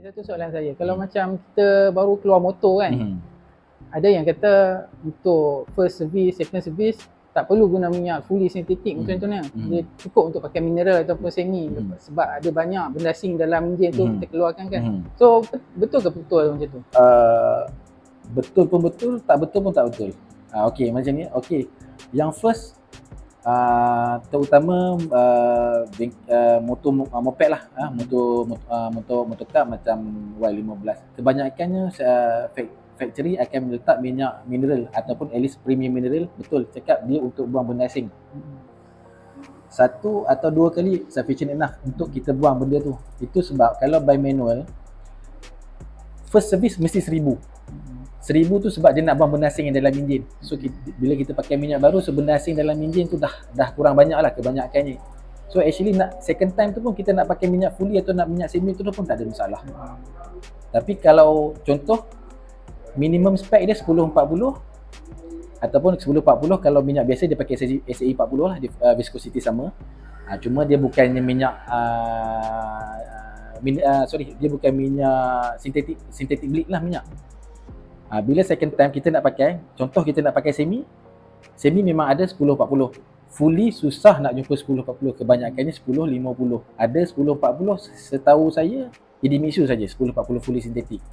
Satu soalan saya, kalau macam kita baru keluar motor kan, ada yang kata untuk first service, second service tak perlu guna minyak fully sintetik contohnya. Dia cukup untuk pakai mineral ataupun semi sebab ada banyak benda asing dalam enjin tu kita keluarkan kan. So betul ke betul macam tu? Betul pun betul, tak betul pun tak betul. Okey, macam ni. Okey. Yang first terutama motor moped lah, motor car macam Y15. Kebanyakannya factory akan meletak minyak mineral ataupun at least premium mineral. Betul cakap dia untuk buang benda asing. Satu atau dua kali sufficient enough untuk kita buang benda tu. Itu sebab kalau by manual first service mesti 1000. 1000 tu sebab dia nak buang benda asing yang dalam enjin. So bila kita pakai minyak baru, so benda asing dalam enjin tu dah kurang banyak lah kebanyakannya. So actually nak second time tu pun kita nak pakai minyak fully atau nak minyak semi tu pun tak ada masalah. Tapi kalau contoh minimum spec dia 1040 ataupun 1040, kalau minyak biasa dia pakai SAE 40 lah, viscosity sama. Cuma dia bukannya minyak dia bukan minyak synthetic bleed lah minyak. Bila second time kita nak pakai, contoh kita nak pakai semi memang ada 1040. Fully susah nak jumpa 1040, kebanyakannya 1050. Ada 1040 setahu saya Idemitsu saja 1040 fully sintetik.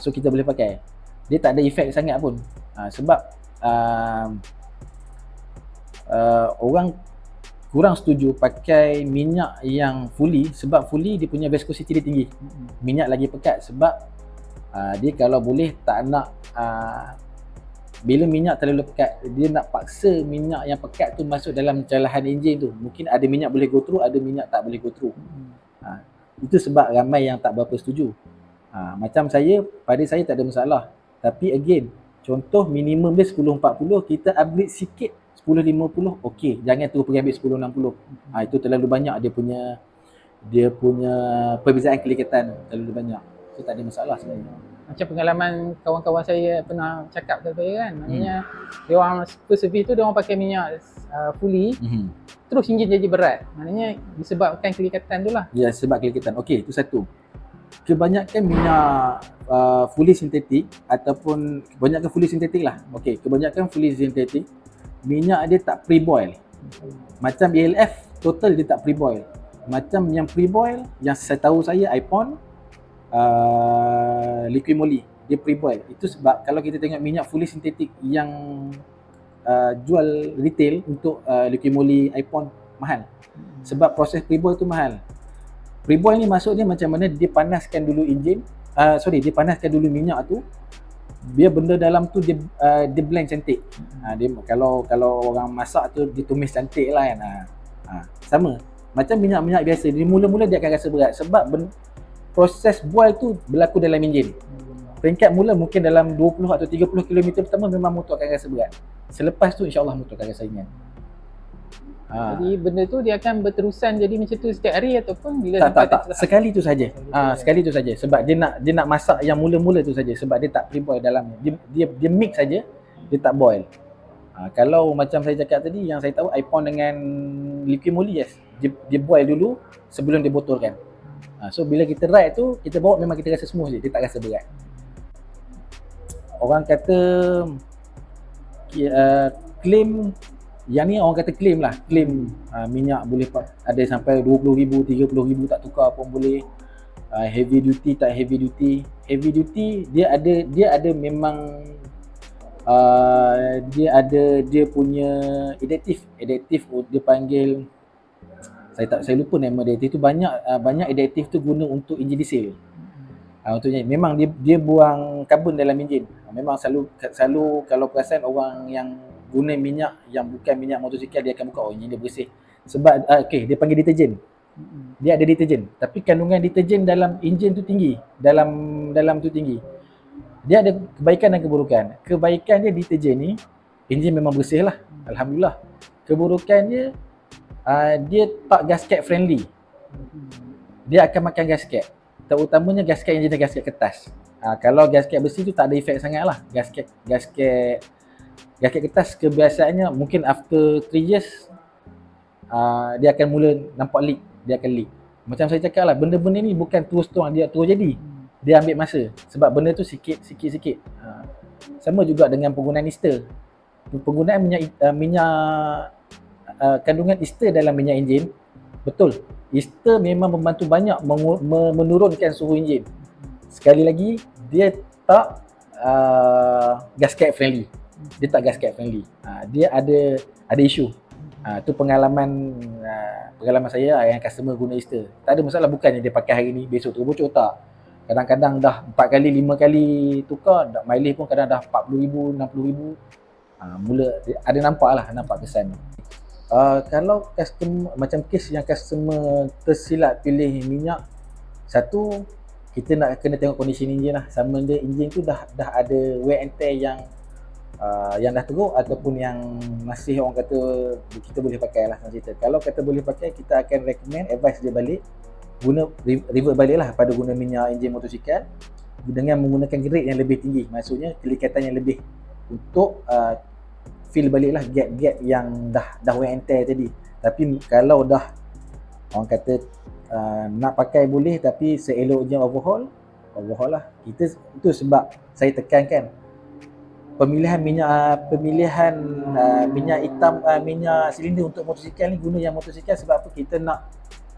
So kita boleh pakai. Dia tak ada efek sangat pun. Sebab orang kurang setuju pakai minyak yang fully sebab fully dia punya viscosity dia tinggi. Minyak lagi pekat sebab dia kalau boleh tak nak bila minyak terlalu pekat, dia nak paksa minyak yang pekat tu masuk dalam calahan enjin tu. Mungkin ada minyak boleh go through, ada minyak tak boleh go through. Itu sebab ramai yang tak berapa setuju. Macam pada saya tak ada masalah. Tapi again, contoh minimum dia 1040, kita upgrade sikit 1050, okey. Jangan terus pergi ambil 1060. Itu terlalu banyak dia punya perbezaan kelikatan terlalu banyak. So tak ada masalah sebenarnya. Macam pengalaman kawan-kawan saya pernah cakap ke saya kan, maknanya dia orang first service tu dia orang pakai minyak fully, terus enjin jadi berat. Maknanya disebabkan kelikatan tu lah. Ya, sebab kelikatan. Okey, itu satu. Kebanyakan minyak fully sintetik ataupun kebanyakan fully sintetik lah. Okey, kebanyakan fully sintetik minyak dia tak pre-boil. Macam ELF total dia tak pre-boil. Macam yang pre-boil yang saya tahu saya iPhone liquid moly dia pre-boil. Itu sebab kalau kita tengok minyak fully sintetik yang jual retail untuk liquid moly iPhone mahal. Sebab proses pre-boil tu mahal. Pre-boil ni maksudnya macam mana dia panaskan dulu enjin, dia panaskan dulu minyak tu. Biar benda dalam tu dia blend cantik. Dia kalau orang masak tu dia tumis cantik lah kan. Sama. Macam minyak-minyak biasa, dia mula-mula dia akan rasa berat sebab proses boil tu berlaku dalam enjin. Peringkat mula mungkin dalam 20 atau 30 km pertama memang motor akan rasa berat. Selepas tu insya-Allah motor akan rasa ringan. Jadi benda tu dia akan berterusan jadi macam tu setiap hari ataupun bila tak. Sekali tu saja. Sekali tu saja sebab dia nak masak yang mula-mula tu saja sebab dia tak pre-boil dalamnya. Dia mix saja, dia tak boil. Kalau macam saya cakap tadi, yang saya tahu iPhone dengan liquid moly, yes, dia boil dulu sebelum dia botolkan. So bila kita ride tu, kita bawa memang kita rasa smooth je, dia tak rasa berat. Orang kata claim yang ni, orang kata claim minyak boleh ada sampai 20,000, 30,000 tak tukar pun boleh. Heavy duty tak heavy duty. Heavy duty dia ada memang dia punya adaptive dia panggil, saya lupa nama adaptive tu. Banyak adaptive tu guna untuk enjin diesel. Untuknya memang dia buang karbon dalam enjin. Memang selalu kalau perasan orang yang guna minyak yang bukan minyak motosikal, dia akan buka enjin dia bersih. Sebab dia panggil deterjen. Dia ada deterjen, tapi kandungan deterjen dalam enjin tu tinggi, dalam tu tinggi. Dia ada kebaikan dan keburukan. Kebaikan dia, deterjen ni enjin memang bersih lah, alhamdulillah. Keburukan dia tak gasket friendly. Dia akan makan gasket, terutamanya gasket enjin dan gasket kertas. Kalau gasket besi tu tak ada efek sangat lah. Gasket kertas kebiasaannya mungkin after 3 years dia akan mula nampak leak, dia akan leak. Macam saya cakap lah, benda-benda ni bukan terus terang dia terus jadi. Dia ambil masa sebab benda tu sikit. Sama juga dengan penggunaan ester. Penggunaan minyak kandungan ester dalam minyak enjin, betul. Ester memang membantu banyak menurunkan suhu enjin. Sekali lagi, dia tak gasket friendly. Dia ada isu. Tu pengalaman saya yang customer guna ester. Tak ada masalah, bukannya dia pakai hari ni besok tu bocor, tak. Kadang-kadang dah 4 kali 5 kali tukar, mileage pun kadang dah 40,000 60,000. Mula ada nampak kesan. Kalau customer macam kes yang customer tersilap pilih minyak, satu, kita nak kena tengok kondisi enjin lah. Sama dia enjin tu dah ada wear and tear yang dah teruk ataupun yang masih orang kata kita boleh pakai lah cerita. Kalau kata boleh pakai, kita akan recommend, advice dia balik revert balik lah pada guna minyak enjin motosikal dengan menggunakan grade yang lebih tinggi, maksudnya kelikatan yang lebih untuk feel balik lah gap-gap yang dah wear and tear tadi. Tapi kalau dah orang kata nak pakai boleh, tapi seeloknya overhaul lah. Itu sebab saya tekankan pemilihan minyak hitam, minyak silinder untuk motosikal ni, guna yang motosikal. Sebab apa?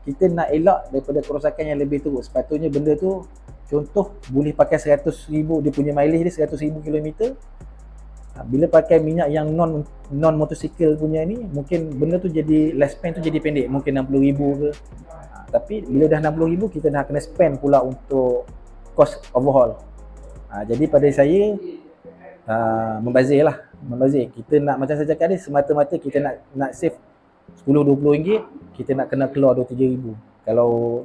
Kita nak elak daripada kerosakan yang lebih teruk. Sepatutnya benda tu, contoh boleh pakai 100,000, dia punya mileage dia 100,000 km. Bila pakai minyak yang non motosikal punya ni, mungkin benda tu jadi lifespan tu jadi pendek, mungkin 60,000 ke. Tapi bila dah 60,000, kita dah kena spend pula untuk cost overhaul. Jadi pada saya membazir. Kita nak, macam saya cakap ni, semata-mata kita nak save 10-20 ringgit, kita nak kena keluar 2-3 ribu. Kalau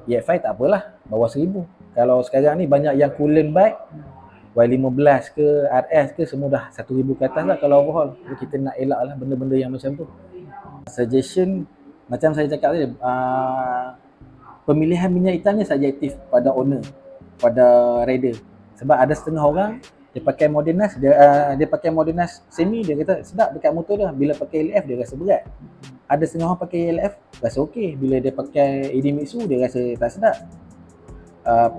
EX5 tak apalah, bawah 1,000. Kalau sekarang ni banyak yang coolant bike, Y15 ke RS ke, semua dah 1,000 ke atas lah kalau overhaul. Jadi kita nak elak lah benda-benda yang macam tu. Suggestion, macam saya cakap tadi, pemilihan minyak hitam ni subjektif pada owner, pada rider. Sebab ada setengah orang dia pakai Modernas, dia pakai Modernas semi, dia kata sedap dekat motor dia. Bila pakai LF dia rasa berat. Ada setengah orang pakai LF rasa okey, bila dia pakai Idemitsu dia rasa tak sedap.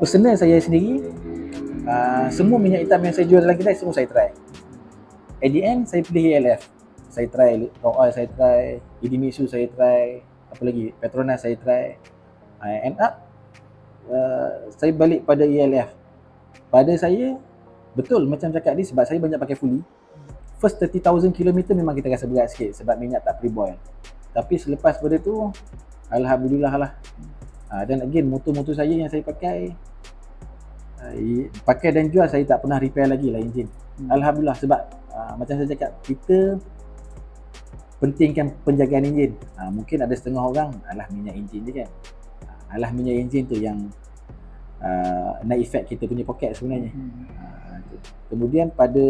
Personal saya sendiri, semua minyak hitam yang saya jual dalam kedai semua saya try. At the end saya pilih ELF. Saya try Raw Oil, saya try Idemitsu, saya try apa lagi, Petronas saya try. End up saya balik pada ELF. Pada saya betul macam cakap ni, sebab saya banyak pakai fully. First 30,000 km memang kita rasa berat sikit sebab minyak tak pre-boil. Tapi selepas pada tu, alhamdulillah lah. Dan again, motor-motor saya yang saya pakai dan jual, saya tak pernah repair lagi lah enjin. Alhamdulillah, sebab macam saya cakap, kita pentingkan penjagaan enjin. Mungkin ada setengah orang, alah minyak enjin je kan. Alah minyak enjin tu yang nak effect kita punya poket sebenarnya. Kemudian pada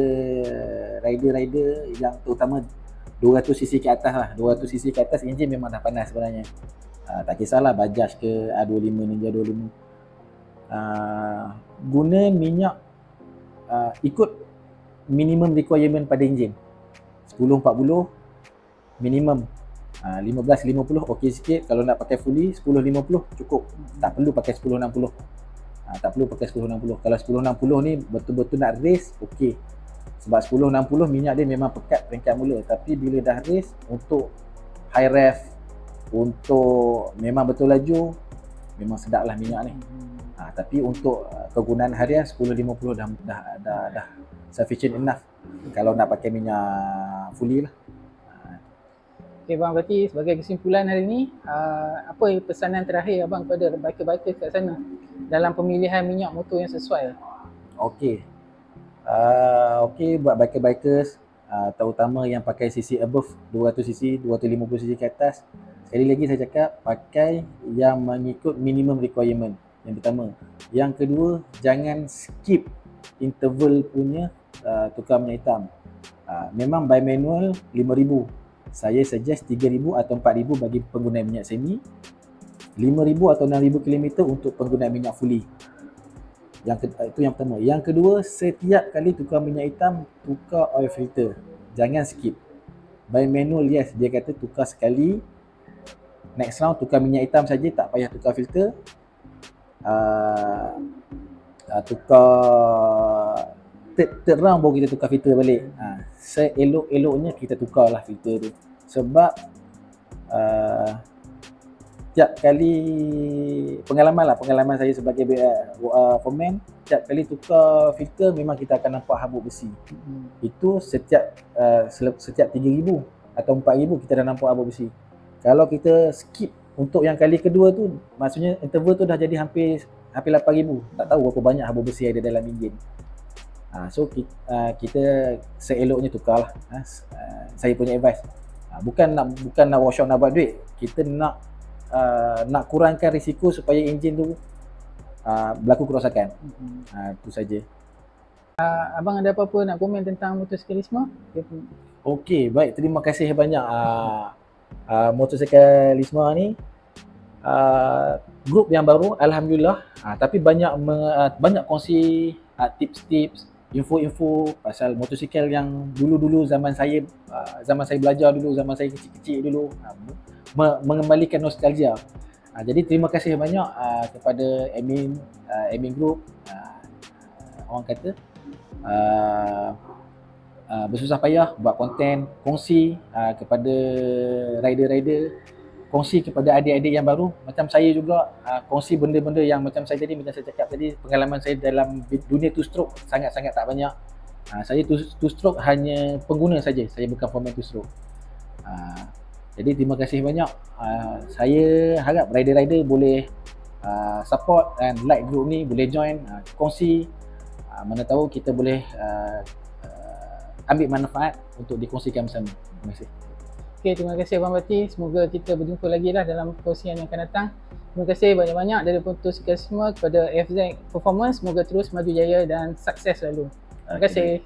rider-rider yang terutama 200cc ke atas lah, 200cc ke atas, enjin memang dah panas sebenarnya. Tak kisahlah Bajaj ke A25, Ninja 25. Guna minyak ikut minimum requirement pada enjin. 1040 minimum, 1550 okey sikit. Kalau nak pakai fully 1050 cukup, tak perlu pakai 1060. Tak perlu pakai 1060. Kalau 1060 ni betul-betul nak race, okey. Sebab 1060 minyak dia memang pekat peringkat mula. Tapi bila dah race, untuk high ref, untuk memang betul laju, memang sedap lah minyak ni. Tapi untuk kegunaan harian 1050 dah sufficient enough kalau nak pakai minyak fully lah. Okay bang, berarti sebagai kesimpulan hari ni, apa pesanan terakhir abang kepada biker-biker kat sana dalam pemilihan minyak motor yang sesuai? Okey, buat biker-bikers, terutama yang pakai cc above 200cc, 250cc ke atas, sekali lagi saya cakap, pakai yang mengikut minimum requirement, yang pertama. Yang kedua, jangan skip interval punya tukar minyak hitam. Memang by manual 5,000. Saya suggest 3,000 atau 4,000 bagi pengguna minyak semi, 5,000 atau 6,000 km untuk pengguna minyak fully. Itu yang pertama. Yang kedua, setiap kali tukar minyak hitam, tukar oil filter. Jangan skip. By manual, yes, dia kata tukar sekali Next round tukar minyak hitam saja, tak payah tukar filter. Tukar third round baru kita tukar filter balik. Seelok-eloknya kita tukarlah filter tu. Sebab tiap kali pengalaman saya sebagai foreman, tiap kali tukar filter memang kita akan nampak habuk besi. Itu setiap 3,000 atau 4,000 kita dah nampak habuk besi. Kalau kita skip untuk yang kali kedua tu, maksudnya interval tu dah jadi hampir 8,000. Tak tahu berapa banyak habuk besi ada dalam enjin. So kita seeloknya tukarlah. Saya punya advice. Bukan nak wash out nak buat duit. Kita nak kurangkan risiko supaya enjin tu berlaku kerosakan. Itu saja. Abang ada apa-apa nak komen tentang motosikalisme? Okey, baik, terima kasih banyak motosikalisme ni. Grup yang baru, alhamdulillah, tapi banyak kongsi tips-tips, info-info pasal motosikal yang dulu-dulu zaman saya belajar dulu, zaman saya kecil-kecil dulu, mengembalikan nostalgia. Jadi terima kasih banyak kepada admin group, orang kata bersusah payah buat konten, kongsi kepada rider-rider, kongsi kepada adik-adik yang baru, macam saya juga, kongsi benda-benda yang macam saya cakap tadi, pengalaman saya dalam dunia two stroke sangat-sangat tak banyak. Saya two stroke hanya pengguna saja, saya bukan foreman two stroke. Jadi terima kasih banyak. Saya harap rider-rider boleh support dan like group ni, boleh join, kongsi, mana tahu kita boleh ambil manfaat untuk dikongsikan bersama. Terima kasih. Okay, terima kasih Abang Bati. Semoga kita berjumpa lagi lah dalam perkongsian yang akan datang. Terima kasih banyak-banyak dari motosikalisme kepada FZ Performance. Semoga terus maju jaya dan sukses selalu. Terima kasih.